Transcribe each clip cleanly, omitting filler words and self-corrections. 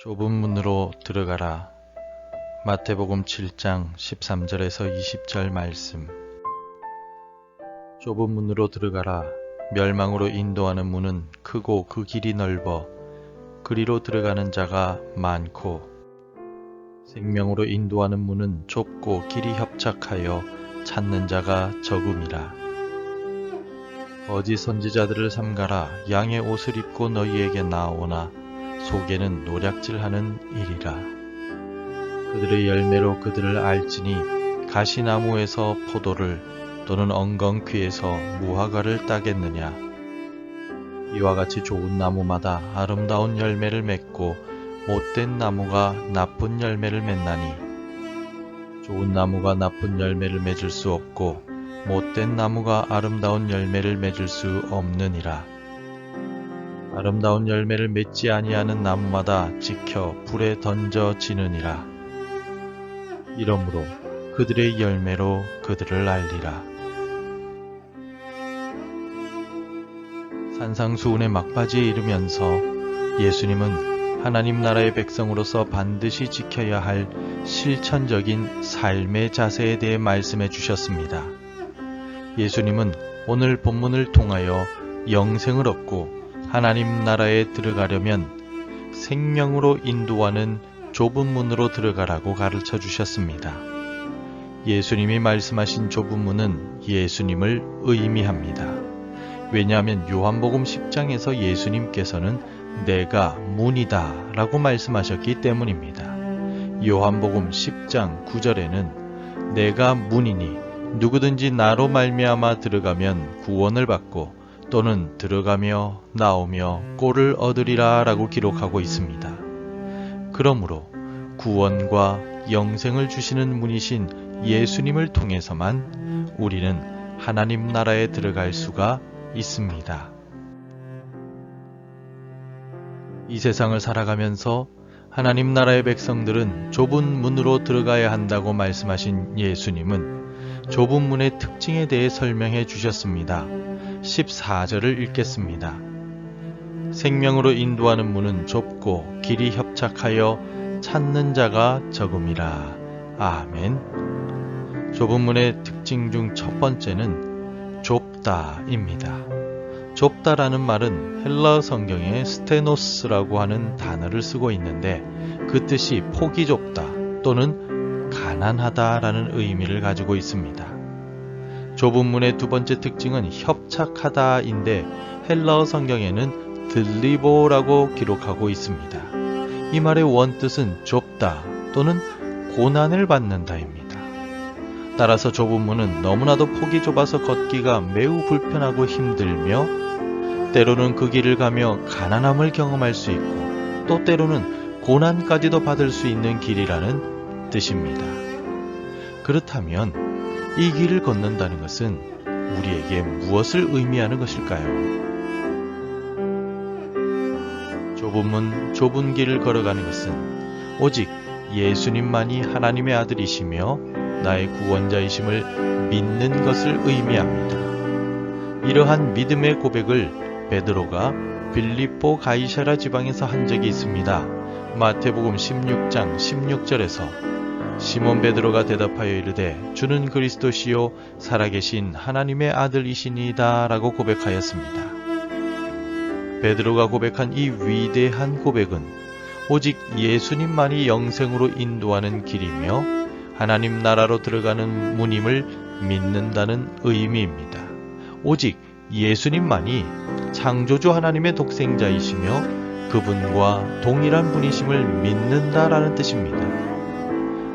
좁은 문으로 들어가라. 마태복음 7장 13절에서 20절 말씀. 좁은 문으로 들어가라. 멸망으로 인도하는 문은 크고 그 길이 넓어 그리로 들어가는 자가 많고, 생명으로 인도하는 문은 좁고 길이 협착하여 찾는 자가 적음이라. 거짓 선지자들을 삼가라. 양의 옷을 입고 너희에게 나오나 속에는 노략질하는 일이라. 그들의 열매로 그들을 알지니 가시나무에서 포도를 또는 엉겅퀴에서 무화과를 따겠느냐. 이와 같이 좋은 나무마다 아름다운 열매를 맺고 못된 나무가 나쁜 열매를 맺나니, 좋은 나무가 나쁜 열매를 맺을 수 없고 못된 나무가 아름다운 열매를 맺을 수 없느니라. 아름다운 열매를 맺지 아니하는 나무마다 찍혀 불에 던져지느니라. 이러므로 그들의 열매로 그들을 알리라. 산상수훈의 막바지에 이르면서 예수님은 하나님 나라의 백성으로서 반드시 지켜야 할 실천적인 삶의 자세에 대해 말씀해 주셨습니다. 예수님은 오늘 본문을 통하여 영생을 얻고 하나님 나라에 들어가려면 생명으로 인도하는 좁은 문으로 들어가라고 가르쳐 주셨습니다. 예수님이 말씀하신 좁은 문은 예수님을 의미합니다. 왜냐하면 요한복음 10장에서 예수님께서는 내가 문이다 라고 말씀하셨기 때문입니다. 요한복음 10장 9절에는 내가 문이니 누구든지 나로 말미암아 들어가면 구원을 받고 또는 들어가며 나오며 꼴을 얻으리라 라고 기록하고 있습니다. 그러므로 구원과 영생을 주시는 문이신 예수님을 통해서만 우리는 하나님 나라에 들어갈 수가 있습니다. 이 세상을 살아가면서 하나님 나라의 백성들은 좁은 문으로 들어가야 한다고 말씀하신 예수님은 좁은 문의 특징에 대해 설명해 주셨습니다. 14절을 읽겠습니다. 생명으로 인도하는 문은 좁고 길이 협착하여 찾는 자가 적음이라. 아멘. 좁은 문의 특징 중 첫 번째는 좁다입니다. 좁다라는 말은 헬라어 성경에 스테노스라고 하는 단어를 쓰고 있는데, 그 뜻이 폭이 좁다 또는 가난하다라는 의미를 가지고 있습니다. 좁은 문의 두 번째 특징은 협착하다인데 헬라어 성경에는 들리보라고 기록하고 있습니다. 이 말의 원뜻은 좁다 또는 고난을 받는다입니다. 따라서 좁은 문은 너무나도 폭이 좁아서 걷기가 매우 불편하고 힘들며, 때로는 그 길을 가며 가난함을 경험할 수 있고 또 때로는 고난까지도 받을 수 있는 길이라는 뜻입니다. 그렇다면 이 길을 걷는다는 것은 우리에게 무엇을 의미하는 것일까요? 좁은 문, 좁은 길을 걸어가는 것은 오직 예수님만이 하나님의 아들이시며 나의 구원자이심을 믿는 것을 의미합니다. 이러한 믿음의 고백을 베드로가 빌립보 가이사랴 지방에서 한 적이 있습니다. 마태복음 16장 16절에서 시몬 베드로가 대답하여 이르되 주는 그리스도시요 살아계신 하나님의 아들이시니이다 라고 고백하였습니다. 베드로가 고백한 이 위대한 고백은 오직 예수님만이 영생으로 인도하는 길이며 하나님 나라로 들어가는 문임을 믿는다는 의미입니다. 오직 예수님만이 창조주 하나님의 독생자이시며 그분과 동일한 분이심을 믿는다라는 뜻입니다.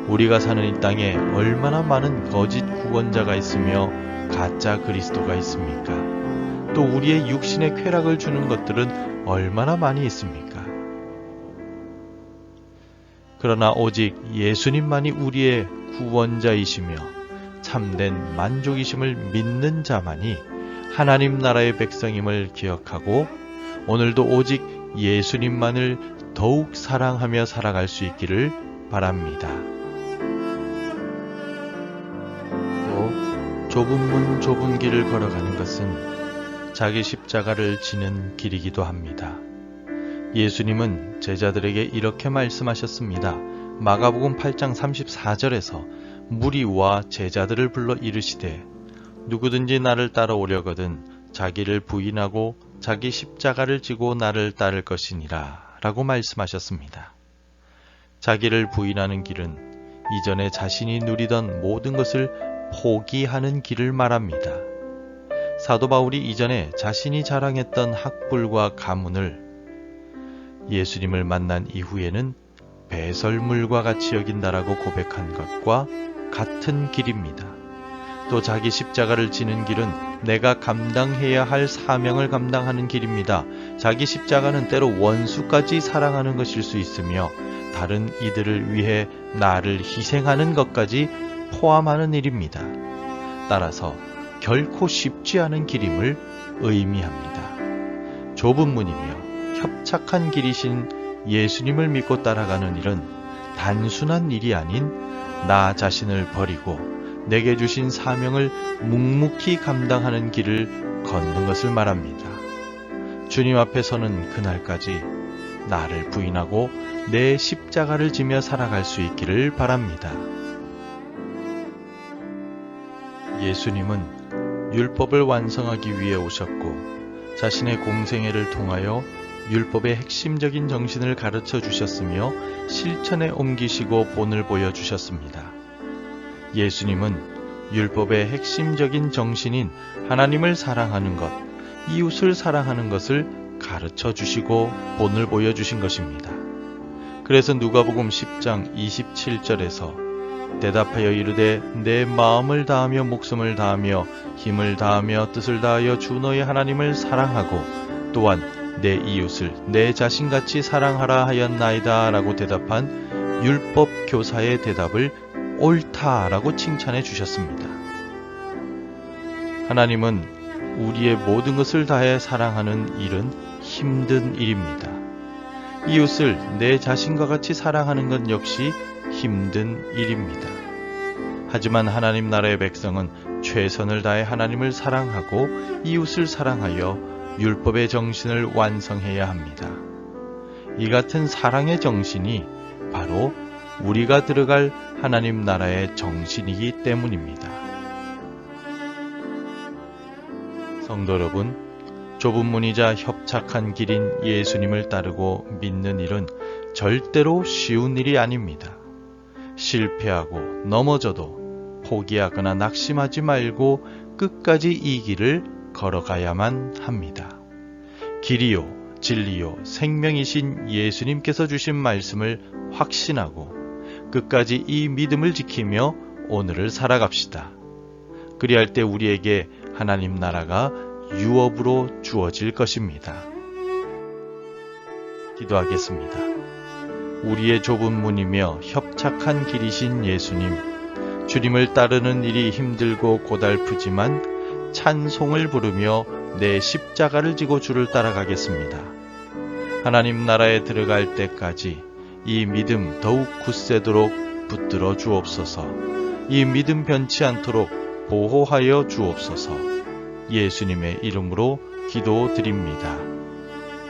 우리가 사는 이 땅에 얼마나 많은 거짓 구원자가 있으며 가짜 그리스도가 있습니까? 또 우리의 육신의 쾌락을 주는 것들은 얼마나 많이 있습니까? 그러나 오직 예수님만이 우리의 구원자이시며 참된 만족이심을 믿는 자만이 하나님 나라의 백성임을 기억하고 오늘도 오직 예수님만을 더욱 사랑하며 살아갈 수 있기를 바랍니다. 또 좁은 문, 좁은 길을 걸어가는 것은 자기 십자가를 지는 길이기도 합니다. 예수님은 제자들에게 이렇게 말씀하셨습니다. 마가복음 8장 34절에서 무리와 제자들을 불러 이르시되 누구든지 나를 따라오려거든 자기를 부인하고 자기 십자가를 지고 나를 따를 것이니라 라고 말씀하셨습니다. 자기를 부인하는 길은 이전에 자신이 누리던 모든 것을 포기하는 길을 말합니다. 사도 바울이 이전에 자신이 자랑했던 학불과 가문을 예수님을 만난 이후에는 배설물과 같이 여긴다라고 고백한 것과 같은 길입니다. 또 자기 십자가를 지는 길은 내가 감당해야 할 사명을 감당하는 길입니다. 자기 십자가는 때로 원수까지 사랑하는 것일 수 있으며 다른 이들을 위해 나를 희생하는 것까지 포함하는 일입니다. 따라서 결코 쉽지 않은 길임을 의미합니다. 좁은 문이며 협착한 길이신 예수님을 믿고 따라가는 일은 단순한 일이 아닌 나 자신을 버리고 내게 주신 사명을 묵묵히 감당하는 길을 걷는 것을 말합니다. 주님 앞에 서는 그날까지 나를 부인하고 내 십자가를 지며 살아갈 수 있기를 바랍니다. 예수님은 율법을 완성하기 위해 오셨고 자신의 공생애를 통하여 율법의 핵심적인 정신을 가르쳐 주셨으며 실천에 옮기시고 본을 보여주셨습니다. 예수님은 율법의 핵심적인 정신인 하나님을 사랑하는 것, 이웃을 사랑하는 것을 가르쳐 주시고 본을 보여주신 것입니다. 그래서 누가복음 10장 27절에서 대답하여 이르되 내 마음을 다하며 목숨을 다하며 힘을 다하며 뜻을 다하여 주 너의 하나님을 사랑하고 또한 내 이웃을 내 자신같이 사랑하라 하였나이다 라고 대답한 율법 교사의 대답을 옳다라고 칭찬해 주셨습니다. 하나님은 우리의 모든 것을 다해 사랑하는 일은 힘든 일입니다. 이웃을 내 자신과 같이 사랑하는 것 역시 힘든 일입니다. 하지만 하나님 나라의 백성은 최선을 다해 하나님을 사랑하고 이웃을 사랑하여 율법의 정신을 완성해야 합니다. 이 같은 사랑의 정신이 바로 우리가 들어갈 하나님 나라의 정신이기 때문입니다. 성도 여러분, 좁은 문이자 협착한 길인 예수님을 따르고 믿는 일은 절대로 쉬운 일이 아닙니다. 실패하고 넘어져도 포기하거나 낙심하지 말고 끝까지 이 길을 걸어가야만 합니다. 길이요, 진리요, 생명이신 예수님께서 주신 말씀을 확신하고 끝까지 이 믿음을 지키며 오늘을 살아갑시다. 그리할 때 우리에게 하나님 나라가 유업으로 주어질 것입니다. 기도하겠습니다. 우리의 좁은 문이며 협착한 길이신 예수님, 주님을 따르는 일이 힘들고 고달프지만 찬송을 부르며 내 십자가를 지고 주를 따라가겠습니다. 하나님 나라에 들어갈 때까지 이 믿음 더욱 굳세도록 붙들어 주옵소서. 이 믿음 변치 않도록 보호하여 주옵소서. 예수님의 이름으로 기도드립니다.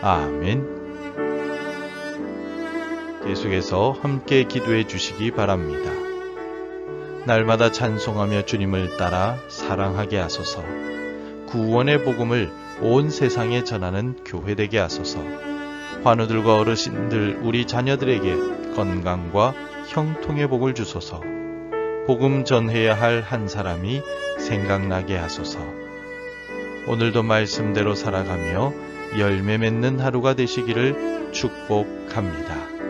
아멘. 계속해서 함께 기도해 주시기 바랍니다. 날마다 찬송하며 주님을 따라 사랑하게 하소서. 구원의 복음을 온 세상에 전하는 교회 되게 하소서. 환우들과 어르신들 우리 자녀들에게 건강과 형통의 복을 주소서. 복음 전해야 할 한 사람이 생각나게 하소서. 오늘도 말씀대로 살아가며 열매 맺는 하루가 되시기를 축복합니다.